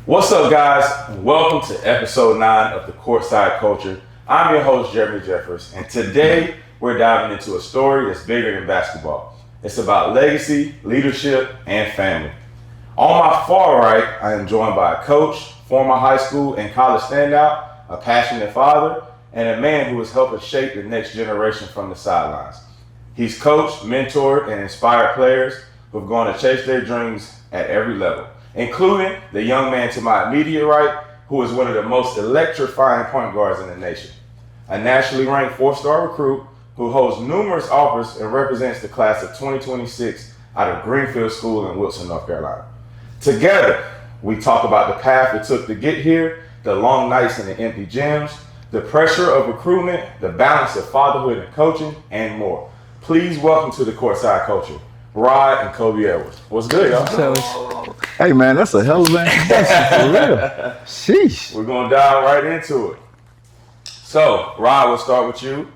What's up, guys? Welcome to episode 9 of the Courtside Culture. I'm your host, Jeremy Jeffers, and today we're diving into a story that's bigger than basketball. It's about legacy, leadership, and family. On my far right, I am joined by a coach, former high school and college standout, a passionate father, and a man who is helping shape the next generation from the sidelines. He's coached, mentored, and inspired players who have gone to chase their dreams at every level, including the young man to my immediate right, who is one of the most electrifying point guards in the nation. A nationally ranked 4-star recruit who holds numerous offers and represents the class of 2026 out of Greenfield School in Wilson, North Carolina. Together, we talk about the path it took to get here, the long nights in the empty gyms, the pressure of recruitment, the balance of fatherhood and coaching, and more. Please welcome to the Courtside Culture, Rod and Kobe Edwards. What's good, y'all? Hey, man, that's a hell of an introduction, for real. Sheesh. We're going to dive right into it. So, Rod, we'll start with you.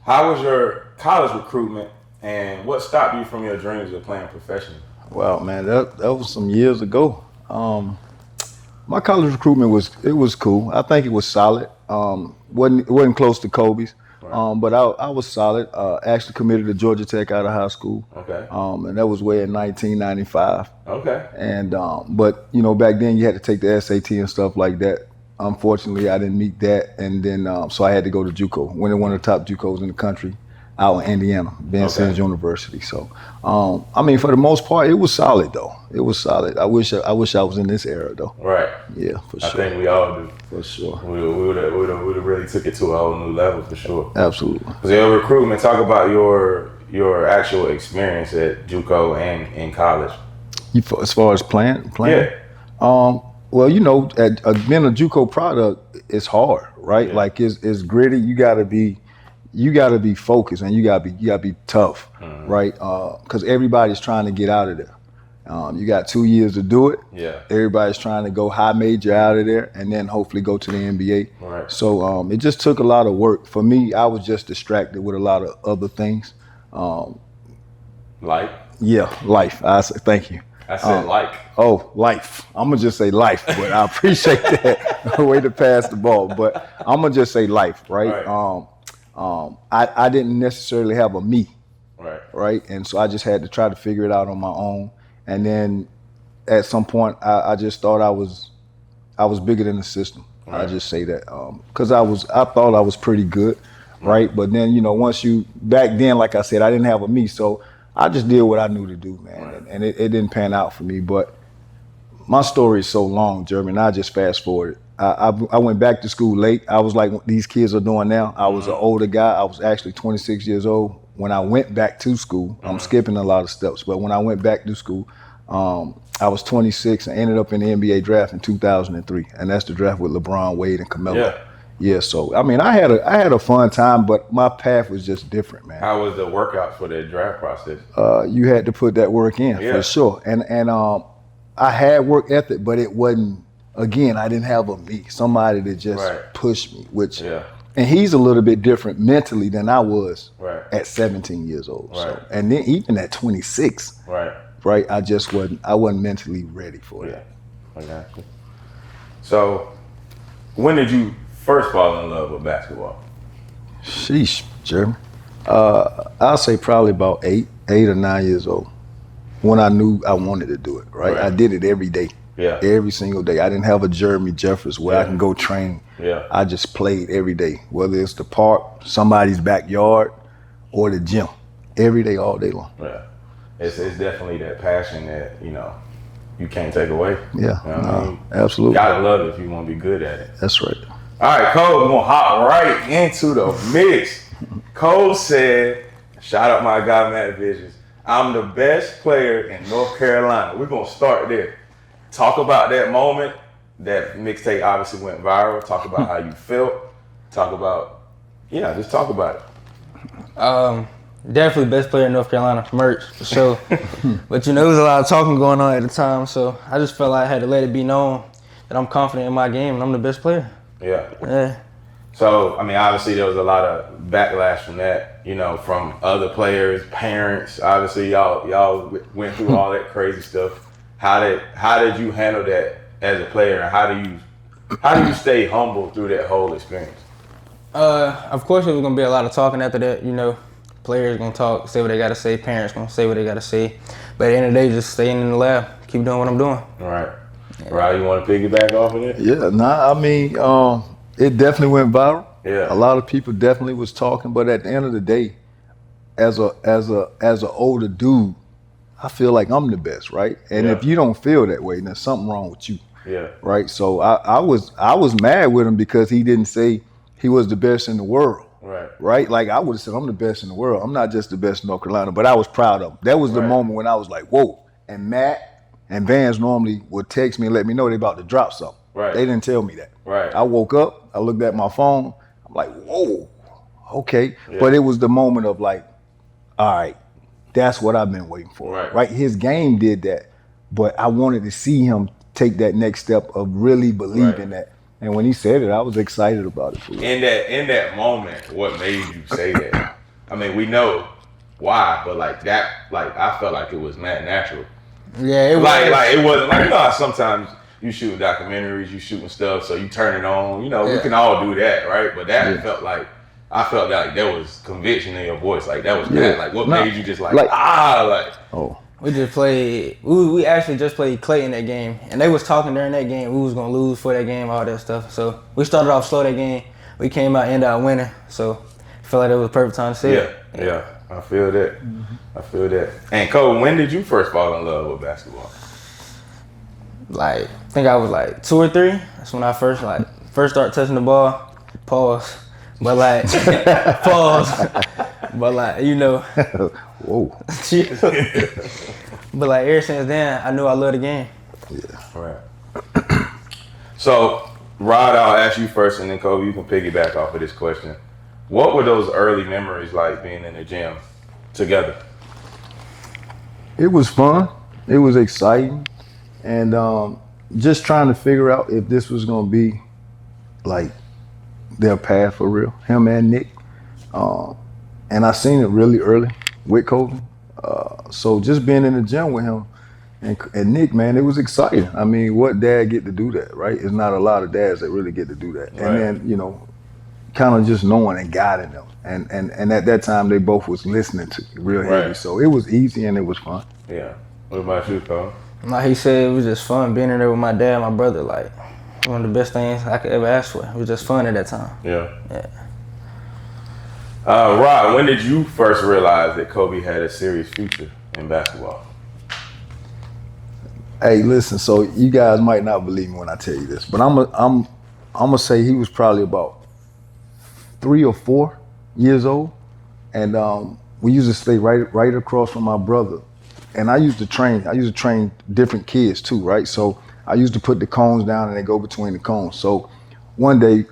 How was your college recruitment, and what stopped you from your dreams of playing professionally? Well, man, that was some years ago. My college recruitment was cool. I think it was solid. Wasn't close to Kobe's. Right. But I was solid. Actually committed to Georgia Tech out of high school. Okay. And that was way in 1995. Okay. And but back then you had to take the SAT and stuff like that. Unfortunately, I didn't meet that, and then so I had to go to JUCO. Went to one of the top JUCOs in the country, out in Indiana, Ben Simmons University. So, for the most part, it was solid though. It was solid. I wish I was in this era though. Right. Yeah, for sure. I think we all do. For sure. We would have really took it to a whole new level for sure. Absolutely. So your recruitment, talk about your actual experience at JUCO and in college. As far as playing? Yeah. Well, being a JUCO product, it's hard, right? Yeah. Like it's gritty. You gotta be focused, and you gotta be tough, right? Because everybody's trying to get out of there. You got 2 years to do it. Yeah. Everybody's trying to go high major out of there, and then hopefully go to the NBA. Right. So it just took a lot of work. For me, I was just distracted with a lot of other things. Like? Yeah, life. Thank you. I said Oh, life. I'm going to just say life, but I appreciate that. Way to pass the ball. But I'm going to just say life, right? I didn't necessarily have a me, right? And so I just had to try to figure it out on my own. And then at some point, I just thought I was bigger than the system. Right. I just say that because I thought I was pretty good, right? But then, back then, like I said, I didn't have a me. So I just did what I knew to do, man. Right. And it didn't pan out for me. But my story is so long, Jeremy, and I just fast forward. I went back to school late. I was like what these kids are doing now. I was an older guy. I was actually 26 years old when I went back to school. I'm skipping a lot of steps, but when I went back to school, I was 26 and ended up in the NBA draft in 2003. And that's the draft with LeBron, Wade, and Carmelo. Yeah. Yeah, so I had a fun time, but my path was just different, man. How was the workout for the draft process? You had to put that work in for sure, and I had work ethic, but it wasn't. Again, I didn't have a me, somebody that just pushed me. And he's a little bit different mentally than I was at 17 years old. Right. So, and then even at 26, right, I wasn't mentally ready for that. I got you. So, when did you first fall in love with basketball? Sheesh, Jeremy. I'll say probably about 8 or 9 years old when I knew I wanted to do it, right? I did it every day, every single day. I didn't have a Jeremy Jeffers where I can go train. Yeah. I just played every day, whether it's the park, somebody's backyard, or the gym, every day, all day long. Yeah, it's definitely that passion that, you can't take away. Yeah, I mean? Absolutely. You gotta love it if you want to be good at it. That's right. All right, Cole, we're gonna hop right into the mix. Cole said, shout out my guy, Matt Visions, I'm the best player in North Carolina. We're gonna start there. Talk about that moment. That mixtape obviously went viral. Talk about how you felt. Talk about, just talk about it. Definitely best player in North Carolina, merch, for sure. But there was a lot of talking going on at the time, so I just felt like I had to let it be known that I'm confident in my game and I'm the best player. Yeah. So, obviously there was a lot of backlash from that, from other players, parents. Obviously y'all went through all that crazy stuff. How did you handle that as a player, and how do you stay humble through that whole experience? Of course, there was gonna be a lot of talking after that. You know, players gonna talk, say what they gotta say. Parents gonna say what they gotta say. But at the end of the day, just staying in the lab, keep doing what I'm doing. Right. Yeah. Rob, you want to piggyback off of it? Yeah. Nah. I mean, it definitely went viral. Yeah. A lot of people definitely was talking, but at the end of the day, as an older dude, I feel like I'm the best, right? And if you don't feel that way, then there's something wrong with you. Yeah. Right. So I was mad with him because he didn't say he was the best in the world. Right. Right. Like I would have said, I'm the best in the world. I'm not just the best in North Carolina, but I was proud of him. That was the moment when I was like, whoa. And Matt and Vans normally would text me and let me know they about to drop something. Right. They didn't tell me that. Right. I woke up, I looked at my phone, I'm like, whoa, okay. Yeah. But it was the moment of like, all right, that's what I've been waiting for. Right. His game did that, but I wanted to see him take that next step of really believing that. And when he said it, I was excited about it. In that moment, what made you say that? I mean, we know why, but like that, like I felt like it was not natural. Yeah, it was. Like it wasn't like, you know how sometimes you shoot documentaries, you shooting stuff, so you turn it on. You know, we can all do that, right? But that felt like, I felt like there was conviction in your voice. Like that was bad. Like what made you just like oh. We just played. We actually just played Clayton that game, and they was talking during that game. We was gonna lose for that game, all that stuff. So we started off slow that game. We came out, ended up winning. So I felt like it was the perfect time to say it. Yeah, I feel that. I feel that. And Cole, when did you first fall in love with basketball? Like, I think I was like 2 or 3. That's when I first started touching the ball. Pause. But like, pause. But like, you know. Whoa. But like, ever since then, I knew I loved the game. Yeah. All right. So, Rod, I'll ask you first, and then Kobe, you can piggyback off of this question. What were those early memories like being in the gym together? It was fun. It was exciting. And just trying to figure out if this was going to be like their path for real, him and Nick. And I seen it really early with Kobe. So just being in the gym with him and Nick, man, it was exciting. I mean, what dad get to do that, right? It's not a lot of dads that really get to do that. Right. And then, you know, kind of just knowing and guiding them. And at that time, they both was listening to me real heavy. So it was easy and it was fun. Yeah. What about you, Cole? Like he said, it was just fun being in there with my dad and my brother. Like, one of the best things I could ever ask for. It was just fun at that time. Yeah. Rod, when did you first realize that Kobe had a serious future in basketball? Hey, listen. So you guys might not believe me when I tell you this, but I'm gonna say he was probably about 3 or 4 years old, and we used to stay right across from my brother. And I used to train different kids too, right? So I used to put the cones down and they go between the cones. So one day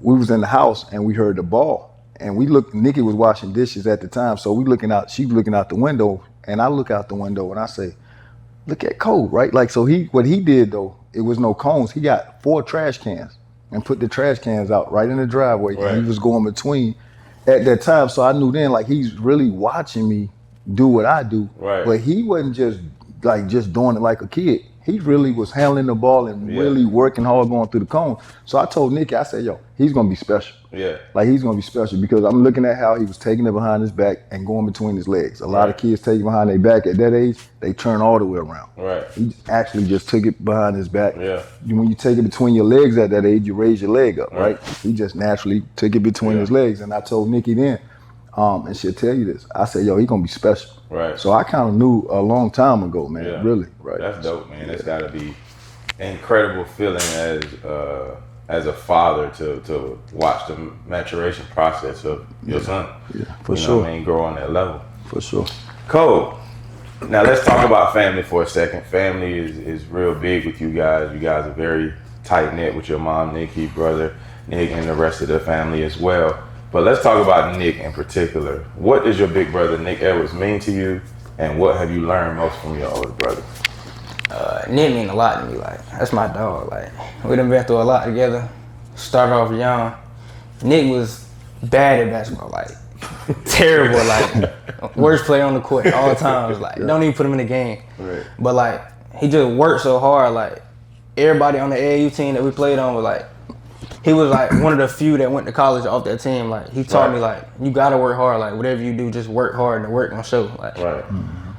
we was in the house and we heard the ball. And we looked, Nikki was washing dishes at the time. So she looking out the window, and I look out the window and I say, look at Cole, right? Like, so what he did though, it was no cones. He got 4 trash cans and put the trash cans out right in the driveway. Right. And he was going between at that time. So I knew then, like, he's really watching me do what I do. Right. But he wasn't just doing it like a kid. He really was handling the ball and really working hard going through the cone. So I told Nikki, I said, yo, he's going to be special. Yeah. Like, he's going to be special because I'm looking at how he was taking it behind his back and going between his legs. A lot of kids take it behind their back at that age, they turn all the way around. Right. He actually just took it behind his back. Yeah. When you take it between your legs at that age, you raise your leg up, right? He just naturally took it between his legs. And I told Nikki then, and she'll tell you this, I said, yo, he's going to be special. Right. So I kind of knew a long time ago, man. Yeah. Really. Right. That's dope, man. That's got to be an incredible feeling as a father to watch the maturation process of your son. Yeah, for sure. What I mean, grow on that level. For sure. Cole, now let's talk about family for a second. Family is real big with you guys. You guys are very tight-knit with your mom, Nikki, brother, Nick, and the rest of the family as well. But let's talk about Nick in particular. What does your big brother, Nick Edwards, mean to you, and what have you learned most from your older brother? Nick mean a lot to me. Like, that's my dog. Like, we done been through a lot together. Started off young. Nick was bad at basketball, like terrible, like worst player on the court all the time. It was like, don't even put him in the game. Right. But like, he just worked so hard. Like, everybody on the AAU team that we played on was like, he was like one of the few that went to college off that team. Like he taught me like, you gotta work hard. Like whatever you do, just work hard and the work gonna show. Like,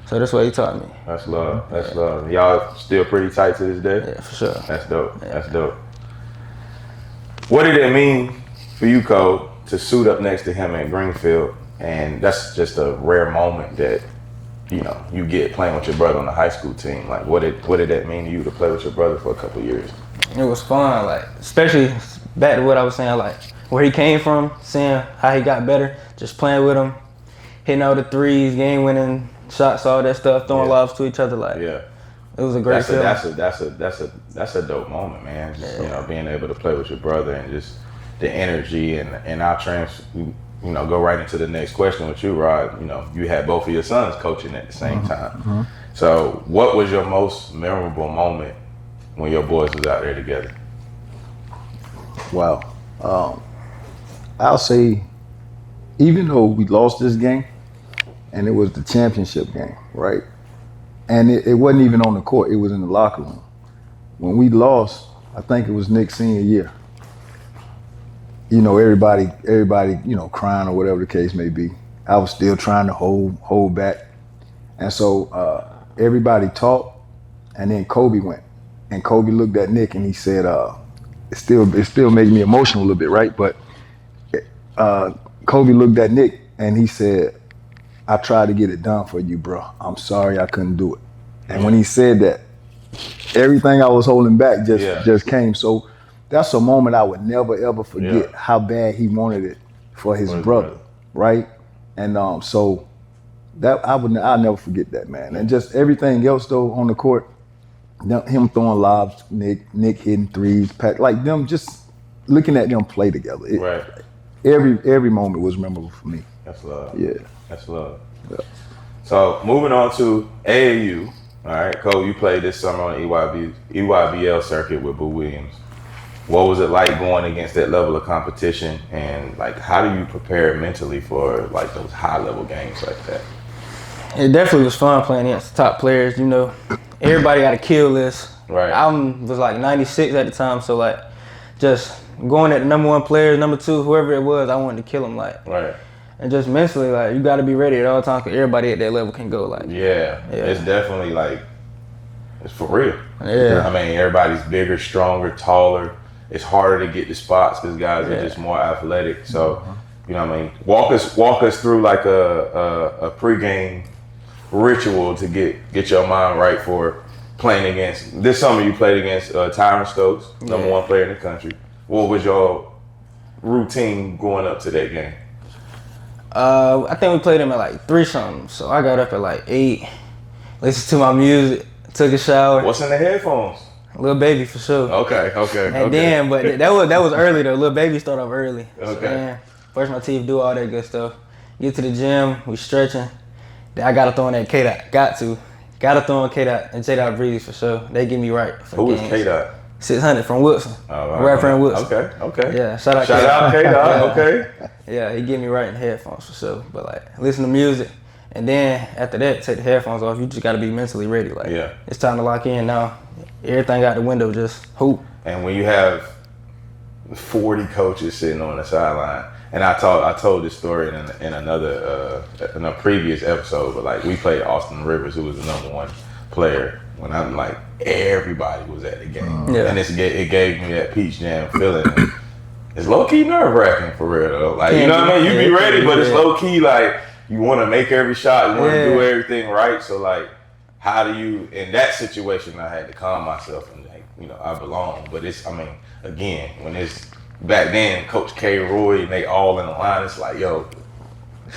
so that's what he taught me. That's love. That's love. Y'all still pretty tight to this day? Yeah, for sure. That's dope. Yeah. That's dope. What did it mean for you, Cole, to suit up next to him at Greenfield? And that's just a rare moment that, you know, you get playing with your brother on the high school team. Like, what did that mean to you to play with your brother for a couple of years? It was fun, like, especially back to what I was saying, like, where he came from, seeing how he got better, just playing with him, hitting all the threes, game-winning shots, all that stuff, throwing lobs to each other, like, it was a great feeling. That's a dope moment, man. Just, you know, being able to play with your brother and just the energy and our you know, go right into the next question with you, Rod. You know, you had both of your sons coaching at the same time. So what was your most memorable moment when your boys was out there together? Wow. I'll say, even though we lost this game, and it was the championship game, right? And it wasn't even on the court, it was in the locker room. When we lost, I think it was Nick's senior year. You know, everybody, you know, crying or whatever the case may be. I was still trying to hold back. And so everybody talked, and then Kobe went. And Kobe looked at Nick and he said, it still made me emotional a little bit, right? But Kobe looked at Nick and he said, I tried to get it done for you, bro. I'm sorry I couldn't do it. And when he said that, everything I was holding back just came. So that's a moment I would never ever forget how bad he wanted it for his brother, right? And so that I'll never forget that, man. And just everything else though on the court, him throwing lobs, Nick hitting threes, like them just looking at them play together. Every moment was memorable for me. That's love. Yeah. That's love. Yeah. So moving on to AAU. All right, Cole, you played this summer on the EYBL circuit with Boo Williams. What was it like going against that level of competition, and like how do you prepare mentally for like those high level games like that? It definitely was fun playing against the top players. You know, everybody got a kill list. Right. I was like 96 at the time, so like just going at the number one player, number two, whoever it was, I wanted to kill him. Like. Right. And just mentally, like, you got to be ready at all times because everybody at that level can go. Like, it's definitely like, it's for real. Yeah. I mean, everybody's bigger, stronger, taller. It's harder to get the spots because guys are just more athletic. So, you know what I mean? Walk us through like a pregame ritual to get your mind right for playing against. This summer you played against Tyron Stokes, number one player in the country. What was your routine going up to that game? I think we played him at like 3-something. So I got up at like 8, listened to my music, took a shower. What's in the headphones? Lil Baby for sure. Okay. And then, but that was early though. Lil Baby started off early. Okay. So then, brush my teeth, do all that good stuff. Get to the gym, we stretching. Then I gotta throw in that K-Dot. Gotta throw in K-Dot and J-Dot Breeze for sure. They get me right. Who is K-Dot? 600 from Wilson. Rapper in Wilson. Okay. Yeah, shout out K-Dot, okay. Yeah, he get me right in the headphones for sure. But like, listen to music, and then after that, take the headphones off. You just gotta be mentally ready. Like, it's time to lock in now. Everything out the window, just hoop. And when you have 40 coaches sitting on the sideline, and I told this story in a previous episode, but like we played Austin Rivers, who was the number one player. When I'm like, everybody was at the game. And it gave me that Peach Jam feeling. It's low-key nerve-wracking for real though. Like, you know what I mean? You be ready, but it's low-key like, you want to make every shot, you want to do everything right. So like, how do you, in that situation, I had to calm myself and like, you know, I belong. But it's, I mean, again, when it's, back then, Coach K, Roy, and they all in the line, it's like, yo,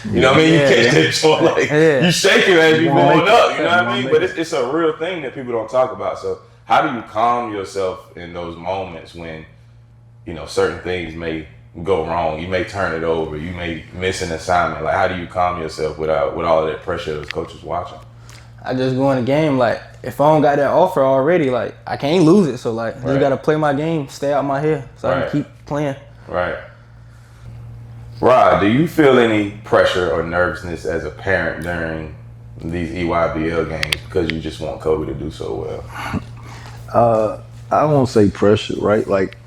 you know what I mean? You catch that joint, like, you shake it as you going up, you know what I mean? But it's a real thing that people don't talk about. So how do you calm yourself in those moments when, you know, certain things may go wrong? You may turn it over, you may miss an assignment. Like, how do you calm yourself with all of that pressure of coaches watching? I just go in the game, like, if I don't got that offer already, like, I can't lose it. So, like, just got to play my game, stay out my head so I can keep playing. Right. Rod, do you feel any pressure or nervousness as a parent during these EYBL games because you just want Kobe to do so well? I won't say pressure, right? Like,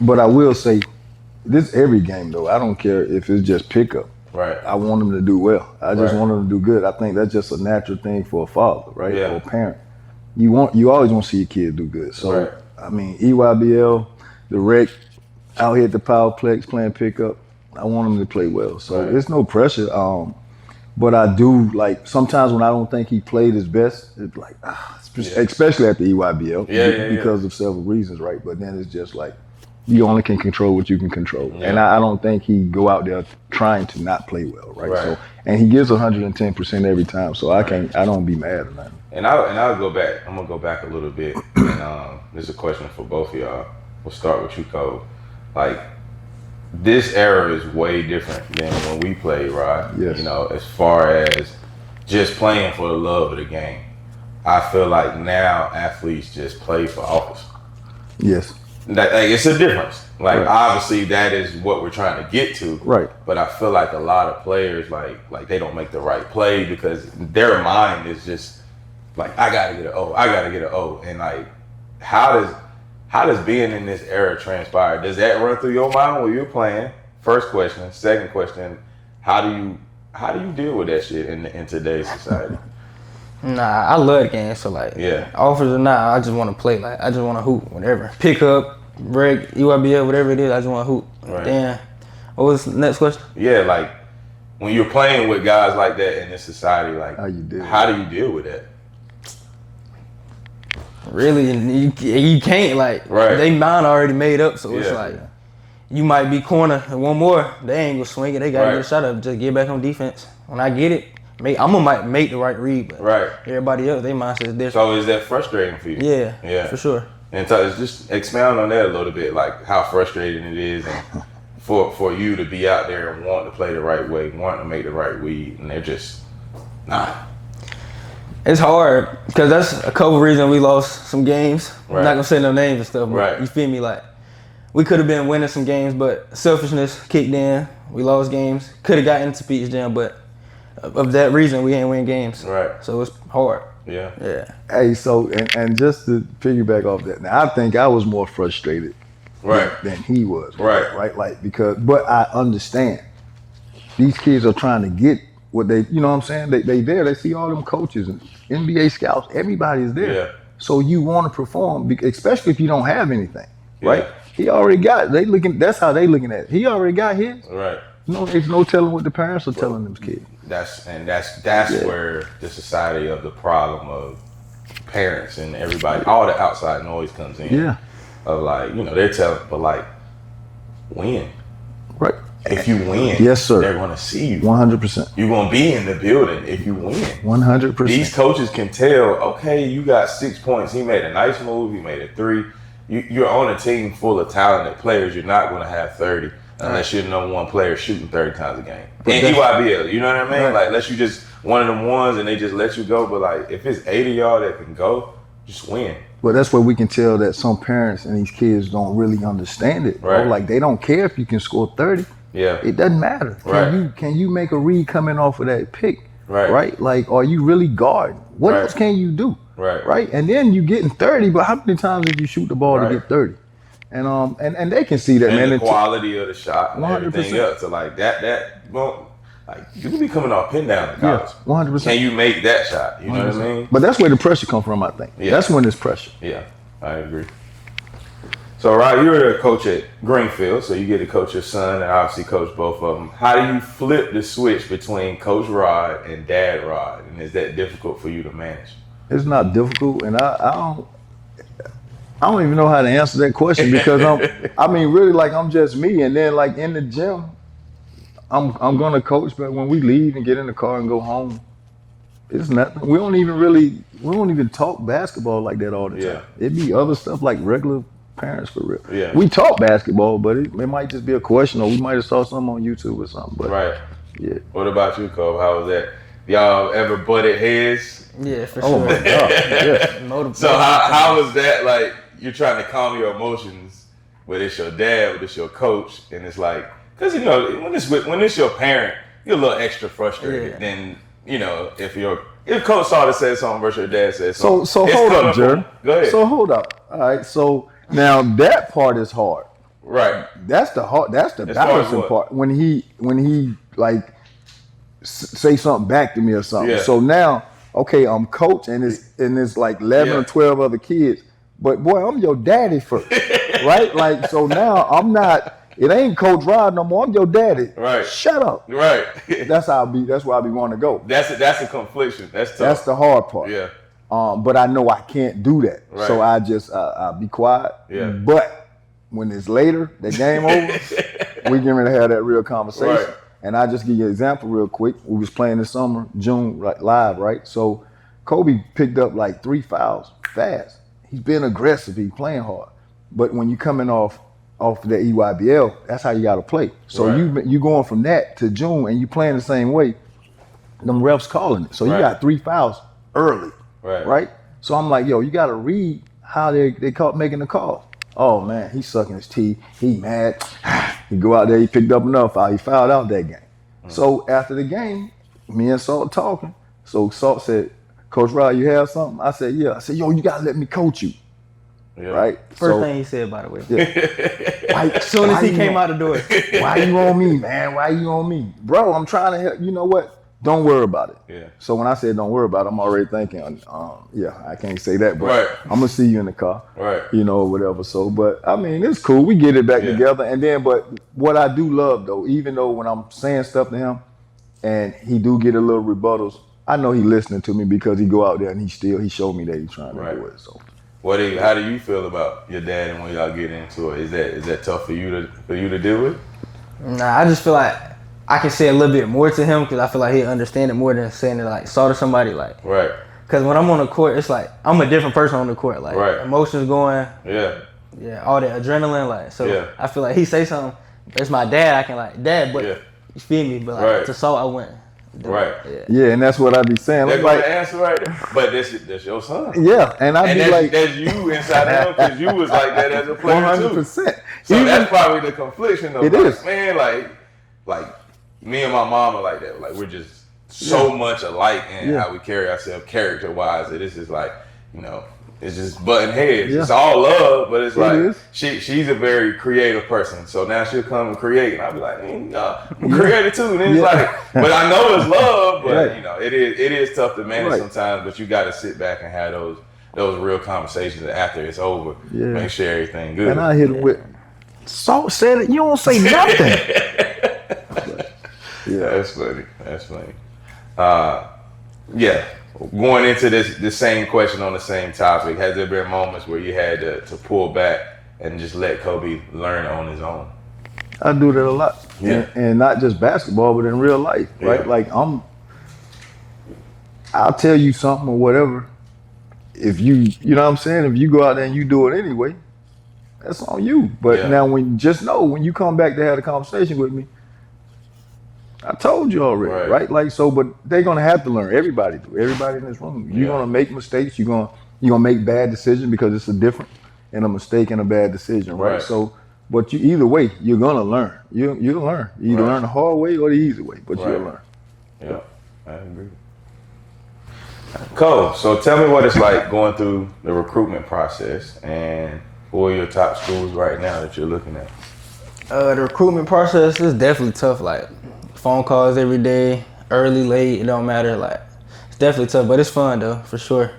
but I will say this every game though. I don't care if it's just pickup. Right. I want them to do well. I just want them to do good. I think that's just a natural thing for a father, right? Yeah. Or a parent. You always want to see your kid do good. So right. I mean, EYBL, the rec, out here at the Powerplex playing pickup. I want them to play well. So there's no pressure. But I do, like, sometimes when I don't think he played his best, it's like, especially at the EYBL, because of several reasons, right? But then it's just like, you only can control what you can control. Yeah. And I don't think he go out there trying to not play well, right? So, and he gives 110% every time, so I don't be mad or nothing. And I'll go back. I'm gonna go back a little bit. And this is a question for both of y'all. We'll start with you, Cole. Like, this era is way different than when we played, Rod. Yes. You know, as far as just playing for the love of the game. I feel like now athletes just play for office. Yes. Like, it's a difference. Like, obviously that is what we're trying to get to. Right. But I feel like a lot of players, like they don't make the right play because their mind is just like, I gotta get an O. I gotta get an O. And like, how does being in this era transpire? Does that run through your mind when you're playing? First question. Second question, how do you deal with that shit in today's society? Nah, I love the game. So like, offers or not, I just want to play. Like, I just want to hoop, whatever. Pick up, reg, EYBL, whatever it is. I just want to hoop. Right. Damn. What was the next question? Yeah, like when you're playing with guys like that in this society, like how do you deal with that? Really, you can't, like, they mind already made up, so it's like, you might be corner and one more, they ain't gonna swing it, they gotta get a shot up, just get back on defense. When I get it, might make the right read, but everybody else, their mindset is different. So is that frustrating for you? Yeah, for sure. And just expound on that a little bit, like how frustrating it is and for you to be out there and want to play the right way, want to make the right read, and they're just, nah. It's hard because that's a couple reasons we lost some games. I'm not gonna say no names and stuff, but you feel me? Like, we could have been winning some games, but selfishness kicked in. We lost games. Could have got into Peach Jam, but of that reason, we ain't win games. Right. So it's hard. Yeah. Hey, so and just to piggyback off that, now I think I was more frustrated than he was. Right. Like, but I understand these kids are trying to get what they, you know what I'm saying? They there. They see all them coaches and NBA scouts. Everybody's there. Yeah. So you want to perform, especially if you don't have anything, right? He already got. That's how they looking at it. He already got his. Right. No, there's no telling what the parents are telling them kids. That's where the society of the problem of parents and everybody, all the outside noise comes in. Yeah. Of like, they're telling, but like, win. Right. If you win, yes, sir, they're going to see you. 100%. You're going to be in the building if you win. 100%. These coaches can tell, okay, you got 6 points. He made a nice move. He made a 3. You're on a team full of talented players. You're not going to have 30 unless you're the number one player shooting 30 times a game. And EYBL, you know what I mean? Right. Like, unless you just one of them ones and they just let you go. But like, if it's 8 of y'all that can go, just win. Well, that's where we can tell that some parents and these kids don't really understand it. Right. Like, they don't care if you can score 30. Yeah. It doesn't matter. Can you make a read coming off of that pick? Right. Like, are you really guarding? What else can you do? Right. And then you getting 30, but how many times did you shoot the ball to get 30? And they can see that, and man. The quality of the shot and 100%. Everything else. So like like, you can be coming off pin down in college. 100%. Can you make that shot? You know 100%. What I mean? But that's where the pressure comes from, I think. Yeah. That's when there's pressure. Yeah, I agree. So, Rod, you were a coach at Greenfield, so you get to coach your son and obviously coach both of them. How do you flip the switch between Coach Rod and Dad Rod? And is that difficult for you to manage? It's not difficult, and I don't even know how to answer that question because I'm just me. And then like in the gym, I'm gonna coach, but when we leave and get in the car and go home, it's nothing. We don't even talk basketball like that all the time. It'd be other stuff like regular parents for real. Yeah. We talk basketball, but it might just be a question, or we might have saw something on YouTube or something. But yeah. What about you, Cole? How was that? Y'all ever butted heads? Yeah, for sure. Oh my God. Yeah. So how was that? Like, you're trying to calm your emotions, whether it's your dad, whether it's your coach, and it's like, because when it's your parent, you're a little extra frustrated than if your If Coach Salter said something versus your dad said something. So hold up, Jerry. Go ahead. So hold up. All right. So now that part is hard. Right. That's the balancing part. When he like say something back to me or something. Yeah. So now, okay, I'm coach and it's like 11 or 12 other kids. But boy, I'm your daddy first. Right? Like, so now I'm not, it ain't Coach Rod no more. I'm your daddy. Right. Shut up. Right. That's where I be wanting to go. That's a confliction. That's tough. That's the hard part. Yeah. But I know I can't do that. Right. So I just I be quiet. Yeah. But when it's later, the game over, we getting ready to have that real conversation. Right. And I just give you an example real quick. We was playing this summer, June, live, right? So Kobe picked up like 3 fouls fast. He's been aggressive. He's playing hard. But when you coming off the EYBL, that's how you got to play. So you going from that to June and you playing the same way, them refs calling it. So you got 3 fouls early, right? So I'm like, yo, you got to read how they caught making the call. Oh, man, he's sucking his teeth. He mad. He go out there, he picked up enough foul. He fouled out that game. So after the game, me and Salt talking. So Salt said, Coach Rod, you have something? I said, yeah. I said, yo, you got to let me coach you. Yeah. Right? First thing he said, by the way. Yeah. As soon as he came out the door. Why you on me, man? Why you on me? Bro, I'm trying to help. You know what? Don't worry about it. Yeah. So when I said don't worry about it, I'm already thinking, I can't say that, but I'm going to see you in the car. Right. You know, whatever. So, but I mean, it's cool. We get it back together. And then, but what I do love though, even though when I'm saying stuff to him and he do get a little rebuttals, I know he listening to me because he go out there and he showed me that he's trying to do it. So. How do you feel about your dad and when y'all get into it? Is that tough for you to deal with? Nah, I just feel like I can say a little bit more to him because I feel like he'll understand it more than saying it like Salt to somebody like. Right. Because when I'm on the court, it's like I'm a different person on the court. Like emotions going. Yeah. Yeah. All that adrenaline, like so. I feel like he say something. It's my dad. I can like dad, but you feel me? But like to Salt, I went. Right. Yeah, and that's what I be saying. That's like the answer right there. But that's your son. Yeah, and I be like, that's you inside him because you was like that as a player 100%. So that's probably the confliction of man, like me and my mom are like that. Like we're just so much alike in how we carry ourselves character wise that this is like, you know, it's just butting heads. Yeah. It's all love, but it's like she's a very creative person. So now she'll come and create, and I'll be like, I'm creative too. And then it's like, but I know it's love, but you know, it is tough to manage sometimes. But you got to sit back and have those real conversations after it's over. Yeah. Make sure everything good. And I hit him with Salt said it. You don't say nothing. That's funny. That's funny. Going into this same question on the same topic, has there been moments where you had to pull back and just let Kobe learn on his own? I do that a lot. Yeah. And not just basketball, but in real life, right? Like I'll tell you something or whatever. If you know what I'm saying? If you go out there and you do it anyway, that's on you. But now when you come back to have the conversation with me, I told you already, right? Like so, but they're gonna have to learn. Everybody do. Everybody in this room. You're gonna make mistakes. You're gonna make bad decisions because it's a difference in a mistake and a bad decision, right? So, but either way, you're gonna learn. You'll learn. You either learn the hard way or the easy way, but you'll learn. Yeah, I agree. Cool. So tell me what it's like going through the recruitment process and who are your top schools right now that you're looking at? The recruitment process is definitely tough. Like phone calls every day, early, late, it don't matter. Like it's definitely tough, but it's fun though, for sure.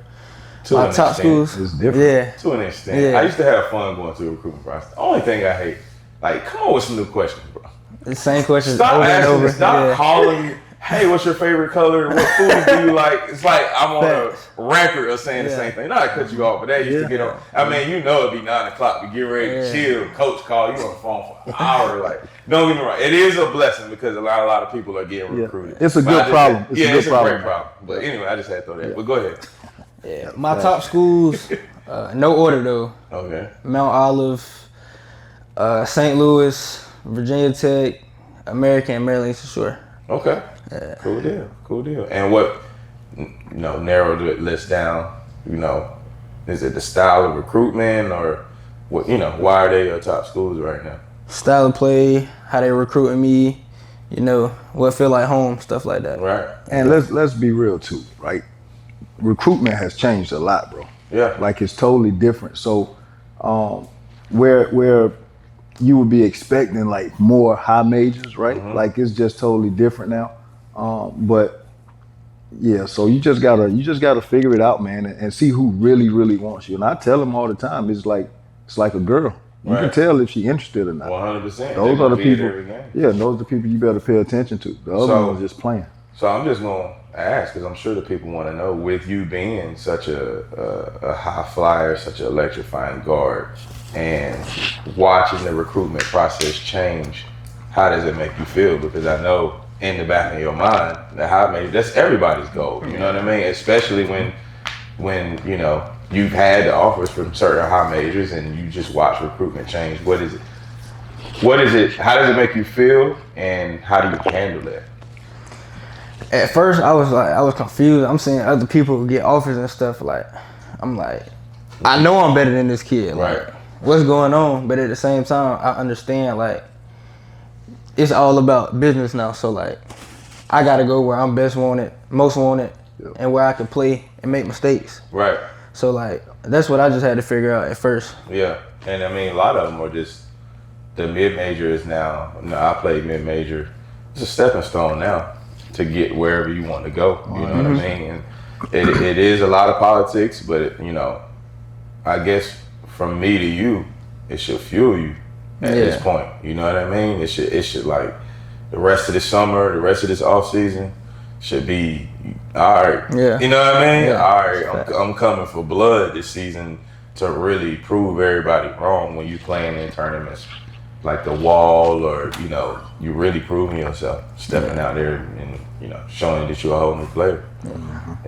My top schools is different. Yeah. To an extent. Yeah. I used to have fun going through the recruitment process. The only thing I hate, like, come on with some new questions, bro. The same questions stop over and over. Stop calling me. Hey, what's your favorite color? What foods do you like? It's like I'm on a record of saying the same thing. Not to cut you off, but that used to get on. I mean, you know it'd be 9 o'clock. We get ready to chill. Coach call you on the phone for an hour. Like, don't get me wrong. It is a blessing because a lot of people are getting recruited. It's a good problem. It's a great problem. But anyway, I just had to throw that. Yeah. But go ahead. Yeah, my top schools, no order though. Okay. Mount Olive, St. Louis, Virginia Tech, American, and Maryland Eastern Shore. Okay. Yeah. Cool deal. And what, narrowed the list down, is it the style of recruitment or what, why are they your top schools right now? Style of play, how they recruiting me, you know, what feel like home, stuff like that. Right. And let's be real too, right? Recruitment has changed a lot, bro. Yeah. Like it's totally different. So where you would be expecting like more high majors, right? Mm-hmm. Like it's just totally different now. But yeah, so you just gotta figure it out, man, and see who really, really wants you. And I tell them all the time, it's like a girl. You can tell if she's interested or not. 100%. Those are the people. Yeah, those are the people you better pay attention to. The other ones just playing. So I'm just gonna ask, because I'm sure the people want to know, with you being such a high flyer, such an electrifying guard, and watching the recruitment process change, how does it make you feel? Because I know in the back of your mind, the high major, that's everybody's goal. You know what I mean? Especially when you know you've had the offers from certain high majors and you just watch recruitment change. What is it? How does it make you feel, and how do you handle that? At first, I was confused. I'm seeing other people get offers and stuff. I'm like, I know I'm better than this kid. Like, Right. what's going on? But at the same time, I understand, like, it's all about business now. So, like, I got to go where I'm best wanted, most wanted, and where I can play and make mistakes. Right. So, like, that's what I just had to figure out at first. Yeah. And I mean, a lot of them are just, the mid-major is now, I played mid-major. It's a stepping stone now to get wherever you want to go. You know what I mean? And it is a lot of politics, but you know, I guess from me to you, it should fuel you at this point. You know what I mean? It should like the rest of the summer, the rest of this off season should be all right. Yeah. You know what I mean? Yeah. All right, I'm coming for blood this season to really prove everybody wrong when you playing in tournaments like the Wall, or you know, you really proving yourself, stepping out there and you know, showing that you're a whole new player.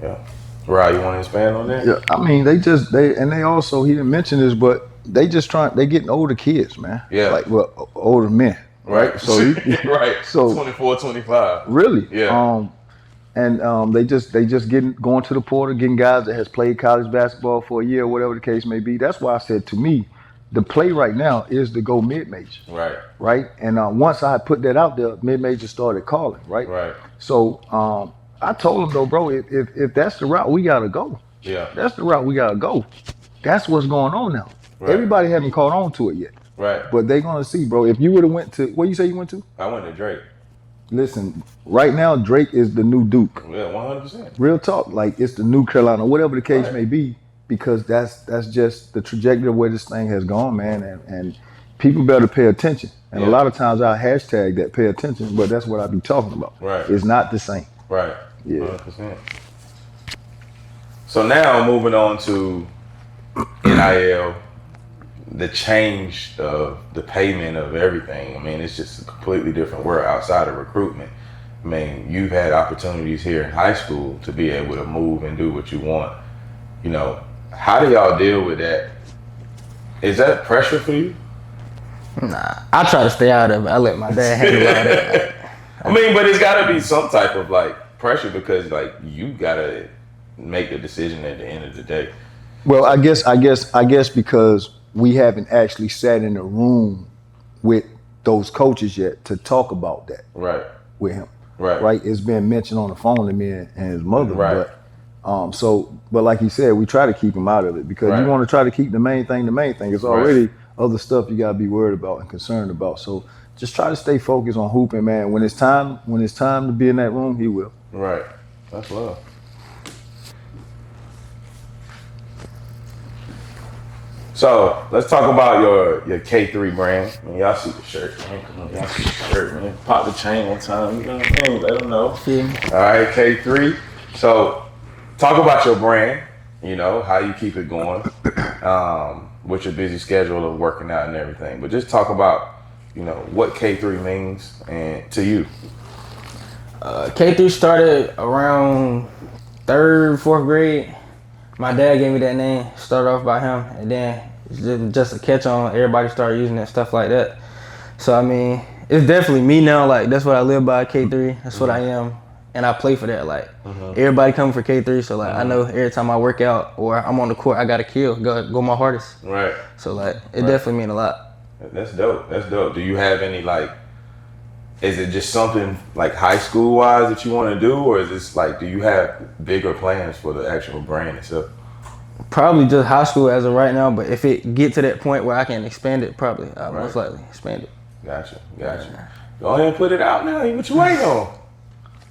Yeah. Ryan, you want to expand on that? Yeah, I mean, they also, he didn't mention this, but they getting older kids, man. Yeah. Like, well, older men. Right. So right. So 24, 25. Really? Yeah. They just going to the portal, getting guys that has played college basketball for a year, whatever the case may be. That's why I said, to me, the play right now is to go mid-major. Right. Right. And once I put that out there, mid-major started calling. Right. Right. So I told them though, bro, if that's the route we gotta go. Yeah. That's the route we gotta go. That's what's going on now. Right. Everybody haven't caught on to it yet. Right. But they gonna see, bro. If you would have went to, where you say you went to? I went to Drake. Listen, right now Drake is the new Duke. Yeah, 100%. Real talk, like it's the new Carolina, whatever the case may be, because that's just the trajectory of where this thing has gone, man. And people better pay attention. And a lot of times I hashtag that, pay attention, but that's what I be talking about. Right. It's not the same. Right. Yeah. 100%. So now moving on to NIL, the change of the payment of everything. I mean, it's just a completely different world outside of recruitment. I mean, you've had opportunities here in high school to be able to move and do what you want. You know, how do y'all deal with that? Is that pressure for you? Nah, I try to stay out of it. I let my dad handle all that. Oh. I mean, but it's got to be some type of like pressure, because like you gotta make the decision at the end of the day. Well, I guess because we haven't actually sat in a room with those coaches yet to talk about that. Right. With him. Right. Right. It's been mentioned on the phone to me and his mother. Right. But like he said, we try to keep him out of it, because you want to try to keep the main thing. It's already other stuff you gotta be worried about and concerned about. So just try to stay focused on hooping, man. When it's time to be in that room, he will. Right. That's love. So let's talk about your K3 brand. I mean, y'all see the shirt, man. Come on, y'all see the shirt, man. Pop the chain one time, you know what I mean? Let them know. Yeah. All right, K3. So talk about your brand, you know, how you keep it going, with your busy schedule of working out and everything. But just talk about, you know, what K3 means and to you. K3 started around 3rd, 4th grade. My dad gave me that name, started off by him, and then it's just a catch on. Everybody started using it, stuff like that. So, I mean, it's definitely me now. Like, that's what I live by, K3. That's what I am. And I play for that. Like, everybody coming for K3. So, like, I know every time I work out or I'm on the court, I got to kill, go my hardest. Right. So, like, it definitely mean a lot. That's dope. That's dope. Do you have any, like, Is it just something like high school wise that you want to do, or is this like, do you have bigger plans for the actual brand itself? Probably just high school as of right now, but if it get to that point where I can expand it, probably I'll most likely expand it. Gotcha. Go ahead and put it out now. What you waiting on?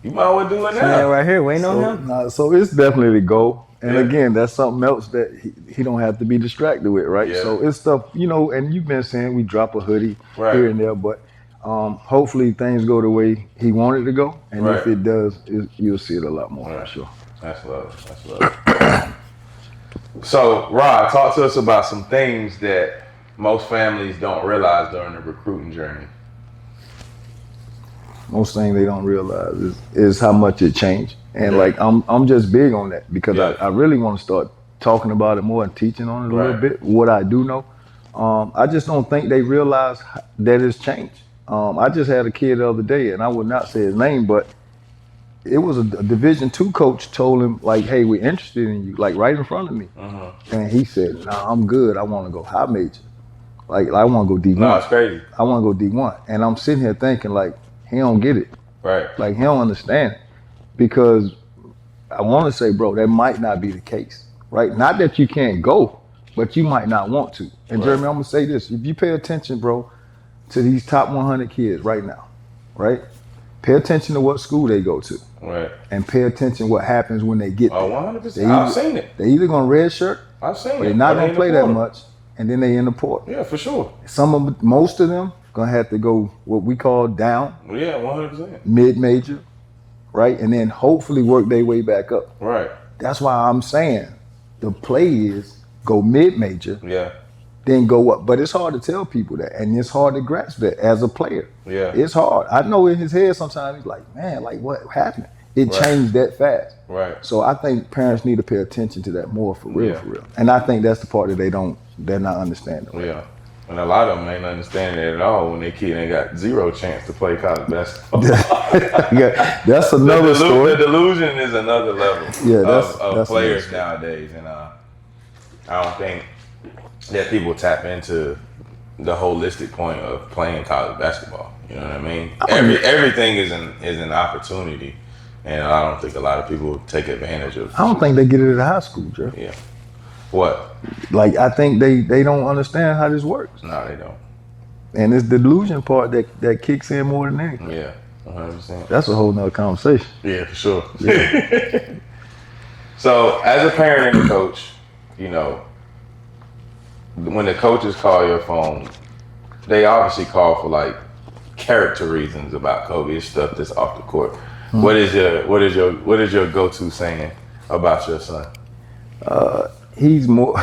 You might well do it now. Man, right here, waiting on him. So it's definitely the goal. And again, that's something else that he don't have to be distracted with, right? Yeah. So it's stuff, and you've been saying we drop a hoodie here and there, but hopefully things go the way he wanted to go. And if it does, you'll see it a lot more for sure. That's love. So, Rod, talk to us about some things that most families don't realize during the recruiting journey. Most things they don't realize is how much it changed. And I'm just big on that because I really want to start talking about it more and teaching on it a little bit, what I do know. I just don't think they realize that it's changed. I just had a kid the other day, and I would not say his name, but it was a Division II coach told him, like, hey, we're interested in you, like right in front of me. And he said, nah, I'm good. I want to go high major. Like, I want to go D1. No, it's crazy. I want to go D1. And I'm sitting here thinking, like, he don't get it. Right. Like, he don't understand it. Because I want to say, bro, that might not be the case, right? Not that you can't go, but you might not want to. And Jeremy, I'm going to say this. If you pay attention, bro, to these top 100 kids right now, right? Pay attention to what school they go to. Right. And pay attention what happens when they get there. 100%. I've seen it. They either going to red shirt, I've seen it. They're not going to play that much, and then they in the portal. Yeah, for sure. Most of them going to have to go what we call down. Yeah, 100%. Mid-major, right? And then hopefully work their way back up. Right. That's why I'm saying the play is go mid-major. Yeah. Then go up. But it's hard to tell people that. And it's hard to grasp that as a player. Yeah. It's hard. I know in his head sometimes he's like, man, like what happened? It changed that fast. Right. So I think parents need to pay attention to that more for real. And I think that's the part that they're not understanding. Right? Yeah. And a lot of them ain't understanding it at all when their kid ain't got zero chance to play college basketball. That's another story. The delusion is another level of players nowadays. And I don't think that people tap into the holistic point of playing college basketball. You know what I mean? Everything is an opportunity, and I don't think a lot of people take advantage of. I don't think they get it at high school, Jeff. Yeah. What? Like I think they don't understand how this works. No, they don't. And it's the delusion part that kicks in more than anything. Yeah, 100%. That's a whole nother conversation. Yeah, for sure. Yeah. So, as a parent and a coach, when the coaches call your phone, they obviously call for like character reasons about Kobe, stuff that's off the court. Mm-hmm. What is your go-to saying about your son? He's mature.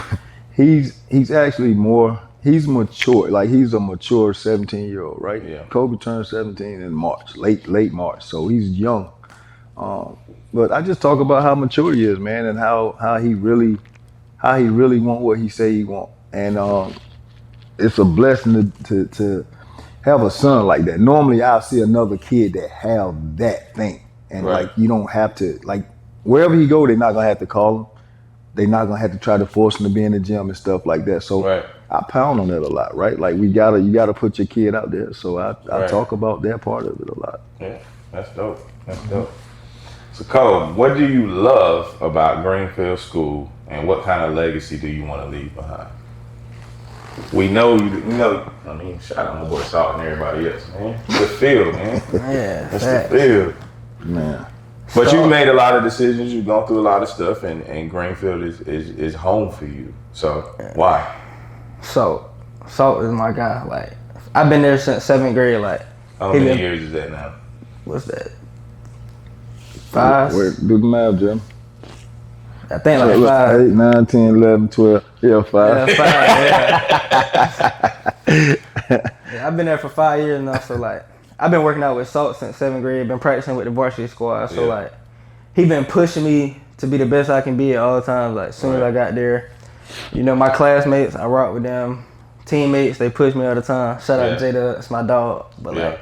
Like he's a mature 17-year-old, right? Yeah. Kobe turned 17 in March, late March, so he's young. But I just talk about how mature he is, man, and how he really want what he say he want. And it's a blessing to have a son like that. Normally I'll see another kid that have that thing. And like you don't have to, like wherever he go, they're not gonna have to call him. They're not gonna have to try to force him to be in the gym and stuff like that. So I pound on that a lot, right? Like you gotta put your kid out there. So I talk about that part of it a lot. Yeah, that's dope. That's dope. So Cole, what do you love about Greenfield School, and what kind of legacy do you want to leave behind? We know. I mean, shout out my boy Salt and everybody else, man. The field, man. Yeah, that's the field, man. But you've made a lot of decisions. You've gone through a lot of stuff, and Greenfield is home for you. So why? So Salt is my guy. Like I've been there since 7th grade. Like how many years is that now? What's that? 5. Wait, do the math, Jim. I think like 5. 8, 9, 10, 11, 12. Yeah, 5. Yeah, I've been there for 5 years now. So like, I've been working out with Salt since 7th grade. Been practicing with the varsity squad. So like, he been pushing me to be the best I can be at all times. Like, as soon as I got there, my classmates, I rock with them. Teammates, they push me all the time. Shout out to Jada, that's my dog. But like,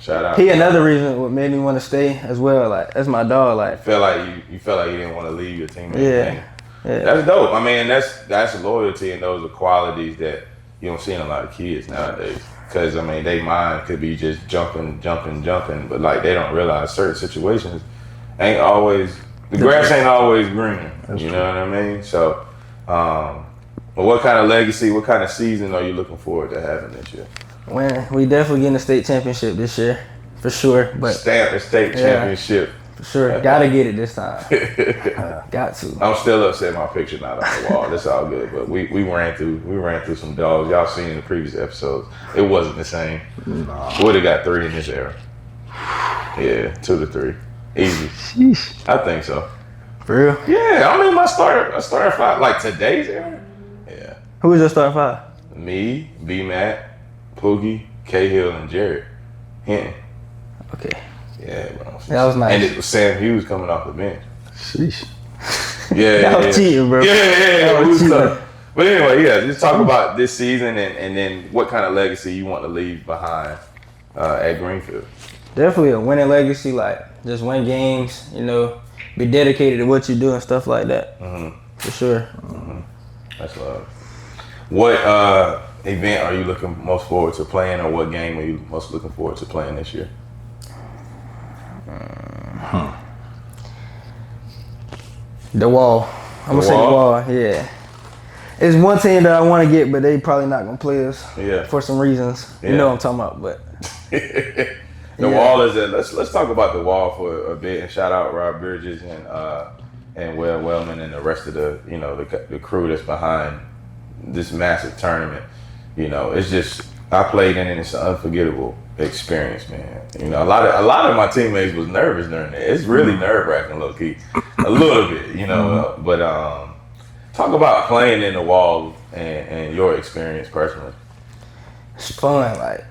shout out. He another reason what made me want to stay as well. Like, that's my dog. Like, you felt like you didn't want to leave your teammates. Yeah. That's dope. I mean, that's loyalty, and those are qualities that you don't see in a lot of kids nowadays. Because, I mean, they mind could be just jumping, but, like, they don't realize certain situations ain't always, the grass ain't always greener. You know what I mean? So, but what kind of legacy, what kind of season are you looking forward to having this year? When we definitely getting the state championship this year, for sure. But Stamp the state championship. For sure. Gotta get it this time. Got to. I'm still upset my picture not on the wall. That's all good. But we ran through some dogs. Y'all seen in the previous episodes. It wasn't the same. Nah. Would have got 3 in this era. Yeah, 2 to 3. Easy. Sheesh. I think so. For real? Yeah, I mean my starter 5, like today's era. Yeah. Who was your starting 5? Me, B Mac, Poogie, Cahill, and Jared Hinton. Okay. Yeah, bro. That was nice. And it was Sam Hughes coming off the bench. Sheesh. Yeah, That was cheating, bro. Yeah. That was cheating. But anyway, yeah, just talk about this season and then what kind of legacy you want to leave behind at Greenfield. Definitely a winning legacy, like just win games, you know, be dedicated to what you do and stuff like that. For sure. That's love. What event are you looking most forward to playing, or what game are you most looking forward to playing this year? The Wall. I'm gonna say the Wall. Yeah. It's one team that I want to get, but they probably not gonna play us. Yeah. For some reasons. You know what I'm talking about, but. The Wall is it. Let's talk about the Wall for a bit and shout out Rob Bridges and Will Wellman and the rest of the the crew that's behind this massive tournament. You know, it's just I played in it. It's an unforgettable experience, man. You know, a lot of my teammates was nervous during it. It's really nerve-wracking, low key, a little bit, you know. But talk about playing in the Wall and your experience personally. It's fun, like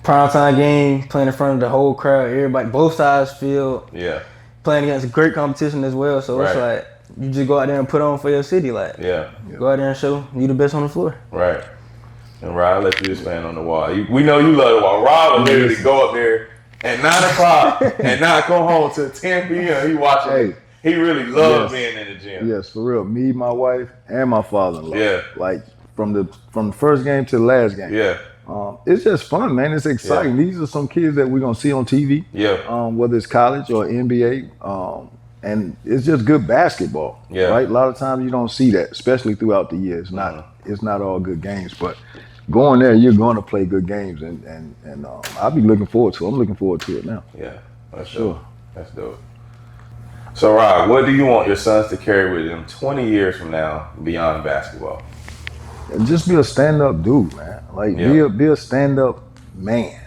primetime game, playing in front of the whole crowd, everybody, both sides field. Yeah. Playing against great competition as well, so it's like you just go out there and put on for your city, like go out there and show you the best on the floor. Right. And Rob, I'll let you expand on the Wall. We know you love the Wall. Rob will literally go up there at 9 o'clock and not come home till 10 p.m. He watching. Hey. He really loves being in the gym. Yes, for real. Me, my wife, and my father-in-law. Yeah. Like from the first game to the last game. Yeah. It's just fun, man. It's exciting. These are some kids that we're gonna see on TV. Yeah. Whether it's college or NBA. And it's just good basketball. Yeah. Right? A lot of times you don't see that, especially throughout the year. It's not all good games, but going there, you're going to play good games, and I'll be looking forward to it. I'm looking forward to it now. Yeah, that's dope. That's dope. So, Rob, what do you want your sons to carry with them 20 years from now beyond basketball? And just be a stand-up dude, man. Like, be a stand-up man.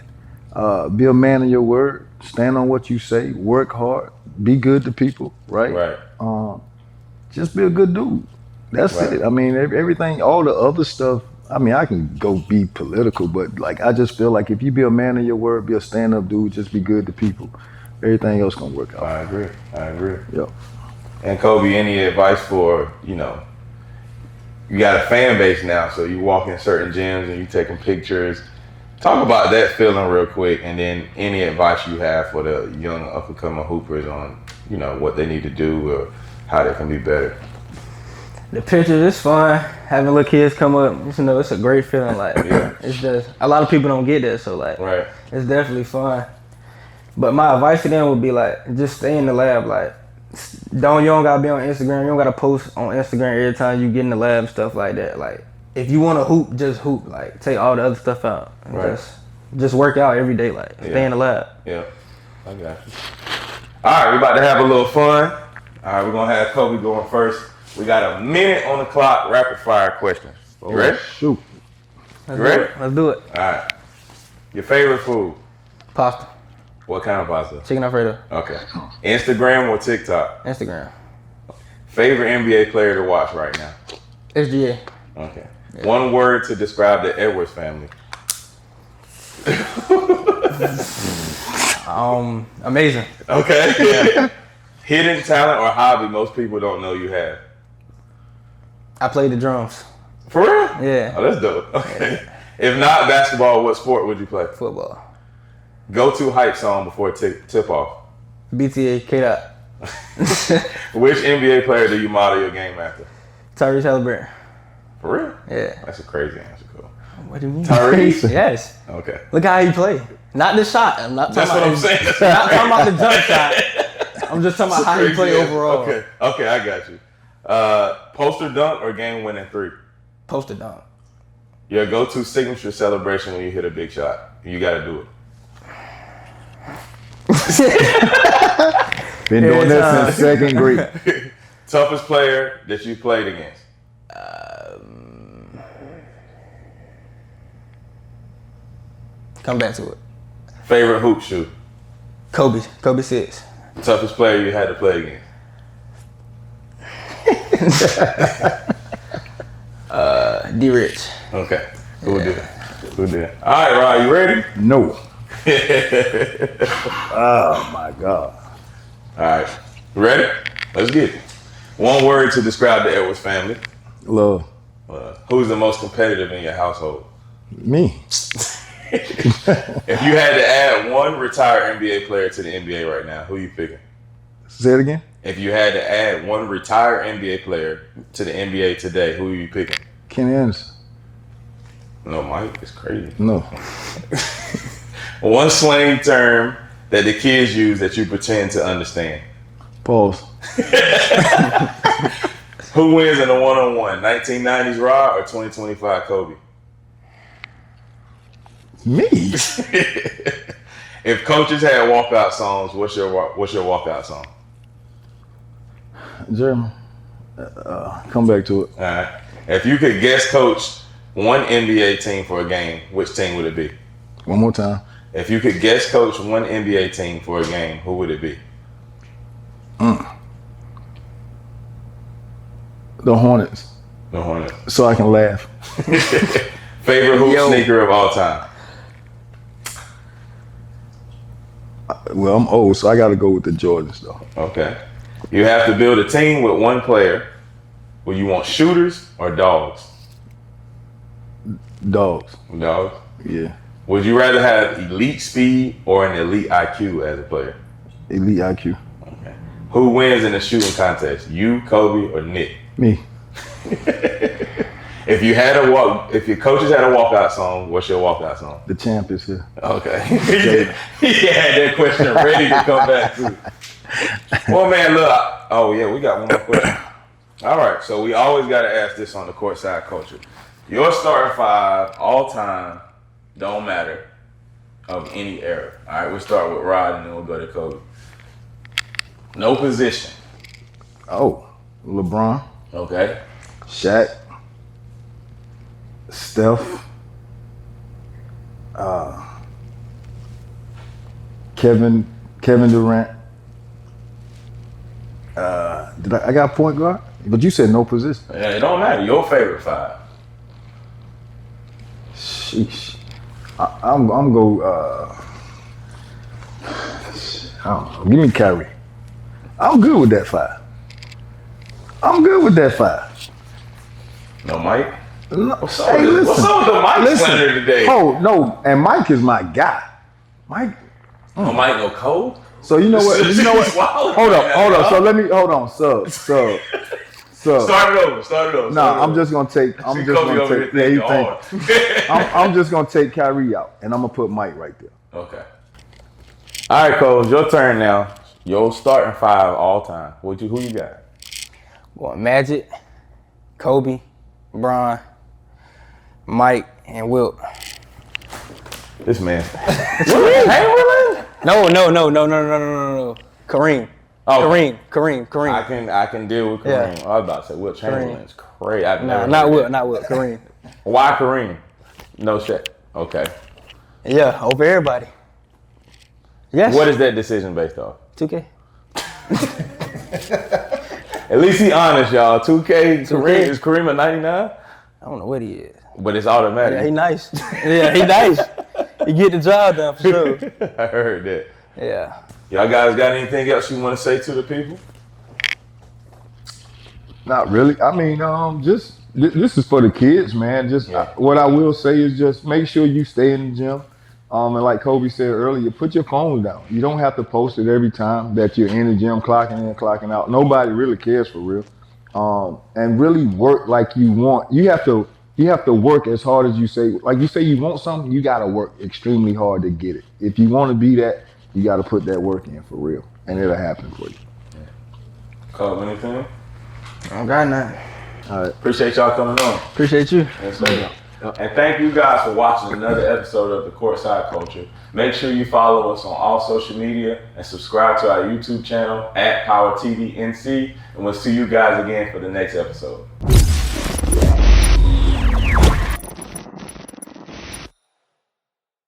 Be a man of your word. Stand on what you say. Work hard. Be good to people, right? Right. Just be a good dude. That's it. I mean, everything, all the other stuff, I mean, I can go be political, but like I just feel like if you be a man of your word, be a stand-up dude, just be good to people, everything else gonna work out. I agree. Yep. And Kobe, any advice for, you got a fan base now, so you walk in certain gyms and you taking pictures. Talk about that feeling real quick, and then any advice you have for the young up-and-coming hoopers on, what they need to do or how they can be better. The pictures is fun. Having little kids come up, it's a great feeling. Like, it's just a lot of people don't get that, so like, it's definitely fun. But my advice to them would be like, just stay in the lab. Like, you don't gotta be on Instagram. You don't gotta post on Instagram every time you get in the lab, stuff like that. Like, if you want to hoop, just hoop. Like, take all the other stuff out. And just work out every day. Like, stay in the lab. Yeah, I got you. All right, we're about to have a little fun. All right, we're gonna have Kobe going first. We got a minute on the clock, rapid fire questions. You ready? Shoot. Let's do it. All right. Your favorite food? Pasta. What kind of pasta? Chicken Alfredo. Okay. Instagram or TikTok? Instagram. Favorite NBA player to watch right now? SGA. Okay. Yeah. One word to describe the Edwards family. Amazing. Okay. Yeah. Hidden talent or hobby most people don't know you have? I play the drums. For real? Yeah. Oh, that's dope. Okay. Yeah. If not basketball, what sport would you play? Football. Go-to hype song before tip-off? BTA, K-Dot. Which NBA player do you model your game after? Tyrese Halliburton. For real? Yeah. That's a crazy answer, cool. What do you mean? Tyrese? Yes. Okay. Look how he play. Not the shot. I'm not talking That's what about I'm saying. not talking about the jump shot. I'm just talking about how he play overall. Okay, I got you. Poster dunk or game-winning three? Poster dunk. Your go-to signature celebration when you hit a big shot. You got to do it. Been doing this since second grade. Toughest player that you played against? Come back to it. Favorite hoop shoe? Kobe 6. Toughest player you had to play against? D-Rich. Okay. Who did? All right, Rod, you ready? No. Oh my God. All right. Ready? Let's get it. One word to describe the Edwards family. Love. Who's the most competitive in your household? Me. If you had to add one retired NBA player to the NBA right now, who you picking? Say it again. If you had to add one retired NBA player to the NBA today, who are you picking? Kenny Anderson. No, Mike, it's crazy. No. One slang term that the kids use that you pretend to understand. Pause. Who wins in a one-on-one? 1990s Rod or 2025 Kobe? Me. If coaches had walkout songs, what's your walkout song? Jeremy. Come back to it. All right. If you could guest coach one NBA team for a game, which team would it be? One more time. If you could guest coach one NBA team for a game, who would it be? The Hornets. The Hornets. So I can laugh. Favorite hoop sneaker of all time? Well, I'm old, so I got to go with the Jordans, though. Okay. You have to build a team with one player. Will you want shooters or dogs? Dogs. Dogs? Yeah. Would you rather have elite speed or an elite IQ as a player? Elite IQ. Okay. Who wins in the shooting contest? You, Kobe, or Nick? Me. If your coaches had a walkout song, what's your walkout song? The champ is here. Okay. He had that question ready to come back to. Well, man, look. Oh, yeah, we got one more question. All right, so we always got to ask this on the Courtside Culture. Your starting five, all time, don't matter, of any era. All right, we'll start with Rod and then we'll go to Kobe. No position. Oh, LeBron. Okay. Shaq. Steph. Kevin Durant. I got point guard? But you said no position. Yeah, it don't matter. Your favorite five. Sheesh. I'm go. I don't know. Give me Kyrie. I'm good with that five. No Mike? No, What's up with the Mike slander today? Oh no, and Mike is my guy. Mike. No Mike, no Cole? So you know what? Hold up. So let me hold on. Sub. Start it over. No, I'm just gonna take. Yeah, you think? I'm just gonna take Kyrie out, and I'm gonna put Mike right there. Okay. All right, Cole, it's your turn now. Your starting five all time. Who you got? Going Magic, Kobe, Bron, Mike, and Wilt. This man. No. Kareem. Oh. Kareem. I can deal with Kareem. Yeah. I was about to say Wilt Chamberlain's crazy. I've never Not heard Wilt. Kareem. that. Why Kareem? No shit. Okay. Yeah, over everybody. Yes. What is that decision based off? 2K. At least he honest, y'all. 2K. Kareem is Kareem a 99? I don't know what he is. But it's automatic. Yeah, he nice. He nice. He get the job done for sure. I heard that. Yeah. Y'all guys got anything else you want to say to the people? Not really. I mean, just this is for the kids, man. What I will say is just make sure you stay in the gym. And like Kobe said earlier, put your phone down. You don't have to post it every time that you're in the gym, clocking in, clocking out. Nobody really cares for real. And really work like you want. You have to You have to work as hard as you say. Like you say, you want something, you gotta work extremely hard to get it. If you want to be that, you gotta put that work in for real, and it'll happen for you. Cole, anything? I don't got nothing. All right. Appreciate y'all coming on. Appreciate you. Yes, sir. And thank you guys for watching another episode of the Courtside Culture. Make sure you follow us on all social media and subscribe to our YouTube channel @PowerTVNC. And we'll see you guys again for the next episode.